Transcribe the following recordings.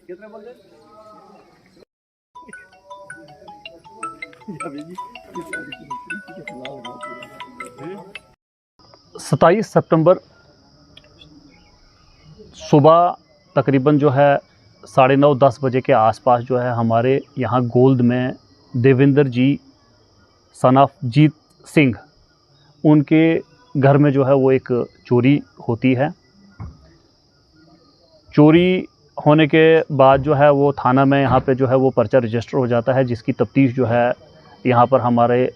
कितने बोल रहे 27 सितंबर सुबह तकरीबन जो है 9:30-10 बजे के आसपास जो है हमारे यहाँ गोल्द में देवेंद्र जी सन ऑफ जीत सिंह उनके घर में जो है वो एक चोरी होती है। चोरी होने के बाद जो है वो थाना में यहाँ पे जो है वो पर्चा रजिस्टर हो जाता है, जिसकी तफ्तीश जो है यहाँ पर हमारे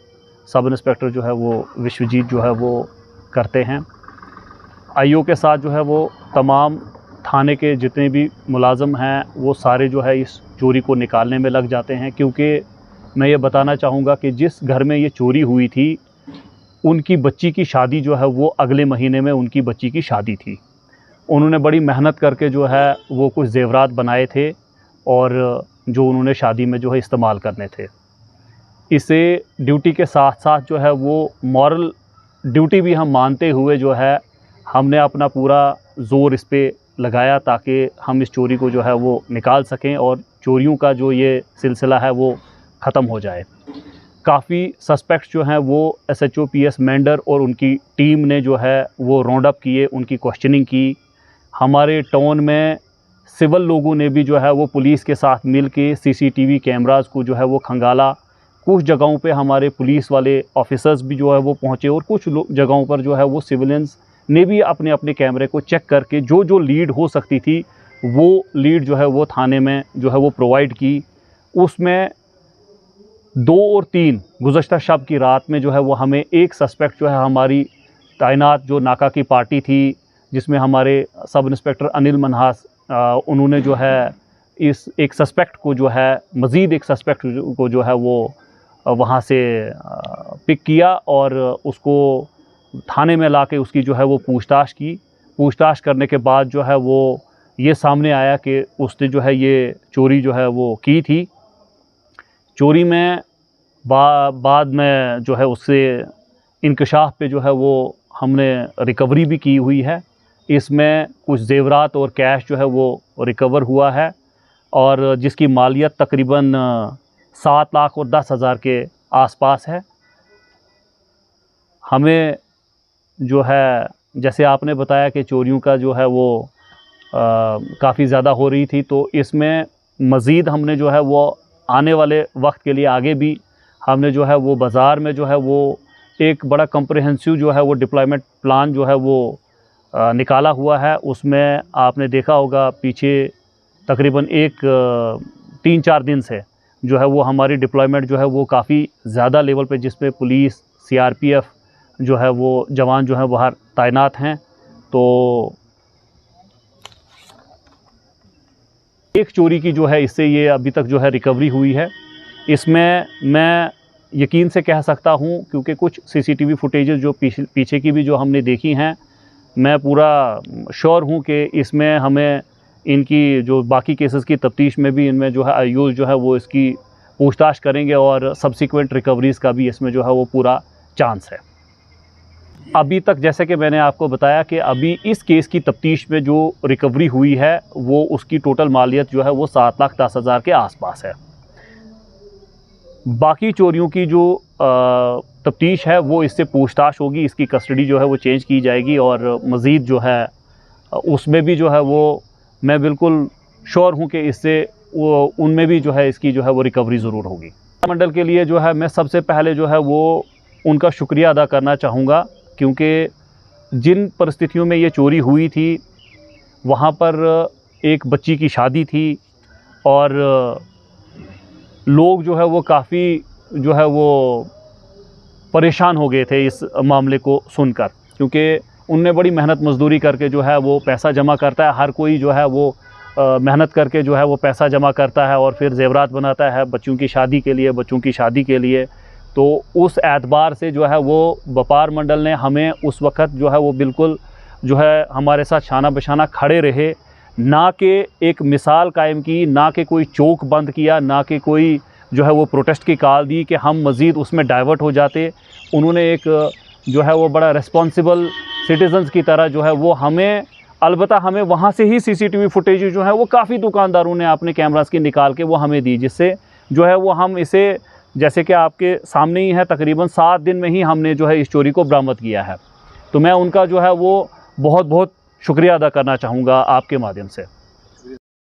सब इंस्पेक्टर जो है वो विश्वजीत जो है वो करते हैं। आईओ के साथ जो है वो तमाम थाने के जितने भी मुलाज़म हैं वो सारे जो है इस चोरी को निकालने में लग जाते हैं, क्योंकि मैं ये बताना चाहूँगा कि जिस घर में ये चोरी हुई थी उनकी बच्ची की शादी जो है वो अगले महीने में उनकी बच्ची की शादी थी। उन्होंने बड़ी मेहनत करके जो है वो कुछ ज़ेवरात बनाए थे और जो उन्होंने शादी में जो है इस्तेमाल करने थे। इसे ड्यूटी के साथ साथ जो है वो मॉरल ड्यूटी भी हम मानते हुए जो है हमने अपना पूरा ज़ोर इस पे लगाया ताकि हम इस चोरी को जो है वो निकाल सकें और चोरियों का जो ये सिलसिला है वो ख़त्म हो जाए। काफ़ी सस्पेक्ट्स जो हैं वो एसएचओ पीएस मेंढर और उनकी टीम ने जो है वो राउंड अप किए, उनकी क्वेश्चनिंग की। हमारे टाउन में सिविल लोगों ने भी जो है वो पुलिस के साथ मिल के सीसीटीवी कैमरास को जो है वो खंगाला। कुछ जगहों पे हमारे पुलिस वाले ऑफिसर्स भी जो है वो पहुँचे और कुछ जगहों पर जो है वो सिविलियंस ने भी अपने अपने कैमरे को चेक करके जो जो लीड हो सकती थी वो लीड जो है वो थाने में जो है वो प्रोवाइड की। उसमें 2 और 3 गुज़श्ता शब की रात में जो है वो हमें एक सस्पेक्ट जो है हमारी तैनात जो नाका की पार्टी थी जिसमें हमारे सब इंस्पेक्टर अनिल मनहास उन्होंने जो है इस एक सस्पेक्ट को जो है मज़ीद एक सस्पेक्ट को जो है वो वहाँ से पिक किया और उसको थाने में लाके उसकी जो है वो पूछताछ की। पूछताछ करने के बाद जो है वो ये सामने आया कि उसने जो है ये चोरी जो है वो की थी। चोरी में बाद में जो है उससे इंकशाफ पे जो है वो हमने रिकवरी भी की हुई है। इसमें कुछ ज़ेवरात और कैश जो है वो रिकवर हुआ है और जिसकी मालियत तकरीबन 7,10,000 के आसपास है। हमें जो है जैसे आपने बताया कि चोरियों का जो है वो काफ़ी ज़्यादा हो रही थी, तो इसमें मज़ीद हमने जो है वो आने वाले वक्त के लिए आगे भी हमने जो है वो बाज़ार में जो है वो एक बड़ा कम्प्रहेंसिव जो है वो डिप्लॉयमेंट प्लान जो है वो निकाला हुआ है। उसमें आपने देखा होगा पीछे तकरीबन 3-4 दिन से जो है वो हमारी डिप्लॉयमेंट जो है वो काफ़ी ज़्यादा लेवल पे, जिसमें पुलिस सीआरपीएफ जो है वो जवान जो है बाहर तैनात हैं। तो एक चोरी की जो है इससे ये अभी तक जो है रिकवरी हुई है। इसमें मैं यकीन से कह सकता हूँ क्योंकि कुछ सीसीटीवी फुटेजेस जो पीछे की भी जो हमने देखी हैं, मैं पूरा श्योर हूँ कि इसमें हमें इनकी जो बाकी केसेस की तफ्तीश में भी इनमें जो है आईओ जो है वो इसकी पूछताछ करेंगे और सब्सिक्वेंट रिकवरीज़ का भी इसमें जो है वो पूरा चांस है। अभी तक जैसे कि मैंने आपको बताया कि अभी इस केस की तफ्तीश में जो रिकवरी हुई है वो उसकी टोटल मालियत जो है वो 7,10,000 के आसपास है। बाकी चोरियों की जो तफ्तीश है वो इससे पूछताछ होगी, इसकी कस्टडी जो है वो चेंज की जाएगी और मज़ीद जो है उसमें भी जो है वो मैं बिल्कुल श्योर हूँ कि इससे वो उनमें भी जो है इसकी जो है वो रिकवरी ज़रूर होगी। मंडल के लिए जो है मैं सबसे पहले जो है वो उनका शुक्रिया अदा करना चाहूँगा, क्योंकि जिन परिस्थितियों में ये चोरी हुई थी वहाँ पर एक बच्ची की शादी थी और लोग जो है वो काफ़ी जो है वो परेशान हो गए थे इस मामले को सुनकर, क्योंकि उनने बड़ी मेहनत मजदूरी करके जो है वो पैसा जमा करता है। हर कोई जो है वो मेहनत करके जो है वो पैसा जमा करता है और फिर ज़ेवरात बनाता है बच्चों की शादी के लिए। तो उस एतबार से जो है वो व्यापार मंडल ने हमें उस वक़्त जो है वो बिल्कुल जो है हमारे साथ शाना बशाना खड़े रहे, ना कि एक मिसाल कायम की, ना कि कोई चौक बंद किया, ना कि कोई जो है वो प्रोटेस्ट की कॉल दी कि हम मज़ीद उसमें डाइवर्ट हो जाते। उन्होंने एक जो है वो बड़ा रिस्पॉन्सिबल सिटीजन्स की तरह जो है वो हमें, अलबत्ता हमें वहाँ से ही सीसीटीवी फुटेज जो है वो काफ़ी दुकानदारों ने अपने कैमरास की निकाल के वो हमें दी, जिससे जो है वो हम इसे, जैसे कि आपके सामने ही है, तकरीबन 7 दिन में ही हमने जो है इस चोरी को बरामद किया है। तो मैं उनका जो है वो बहुत बहुत शुक्रिया अदा करना चाहूँगा आपके माध्यम से।